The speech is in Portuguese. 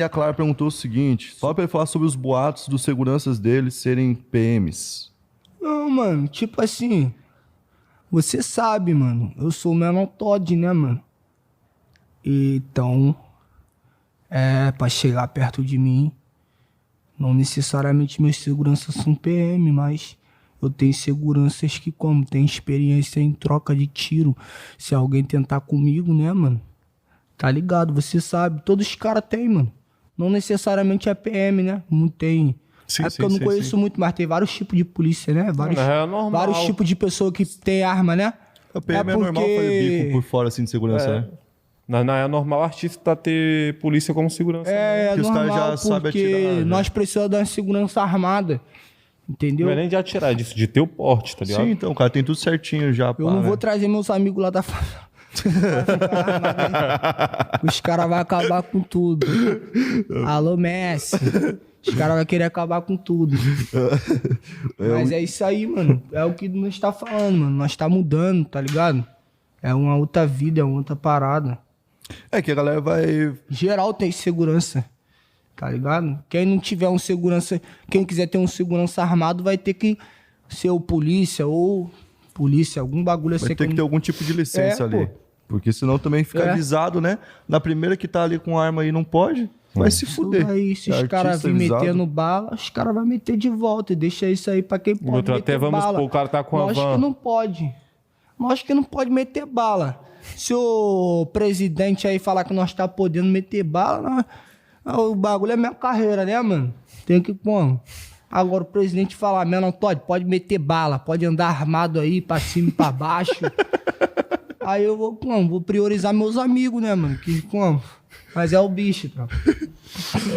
E a Clara perguntou o seguinte, só pra ele falar sobre os boatos dos seguranças dele serem PMs. Não, mano, tipo assim, você sabe, mano, eu sou o menor Todd, né, mano? Então, pra chegar perto de mim, não necessariamente meus seguranças são PM, mas eu tenho seguranças que, como tem experiência em troca de tiro, se alguém tentar comigo, né, mano? Tá ligado, você sabe, todos os caras têm, mano. Não necessariamente é PM, né? Não tem. Sim, Porque eu não conheço muito, mas tem vários tipos de polícia, né? É normal. Vários tipos de pessoa que tem arma, né? O PM é normal fazer bico por fora, assim, de segurança, né? Não é normal artista ter polícia como segurança. É Que os caras normal já sabem porque atirar, né? nós precisamos da segurança armada. Entendeu? Não é nem de atirar, é disso, de ter o porte, tá ligado? Sim, então, o cara tem tudo certinho já. Eu não vou trazer meus amigos lá da favela. Os caras vão acabar com tudo. Alô, Messi. Os caras vão querer acabar com tudo. Mas é isso aí, mano. É o que nós tá falando, mano. Nós tá mudando, tá ligado? É uma outra vida, é uma outra parada. É que a galera vai... Geral tem segurança, tá ligado? Quem não tiver um segurança... Quem quiser ter um segurança armado vai ter que ser o polícia ou... Polícia, algum bagulho assim. Vai ter que ter algum tipo de licença ali. pô. Porque senão também fica avisado, né? Na primeira que tá ali com arma aí não pode, vai se fuder. Aí, se os caras virem metendo bala, os caras vão meter de volta. E deixa isso aí pra quem pode Outro, meter até vamos bala. supor, o cara tá com a Lógico van. que não pode. Lógico que não pode meter bala. Se o presidente aí falar que nós tá podendo meter bala, o bagulho é minha carreira, né, mano? Tem que, pô... Agora o presidente falar, Menor Todd, pode meter bala, pode andar armado aí, pra cima e pra baixo. Aí eu vou, como? Vou priorizar meus amigos, né, mano? Que, como? Mas é o bicho, tá?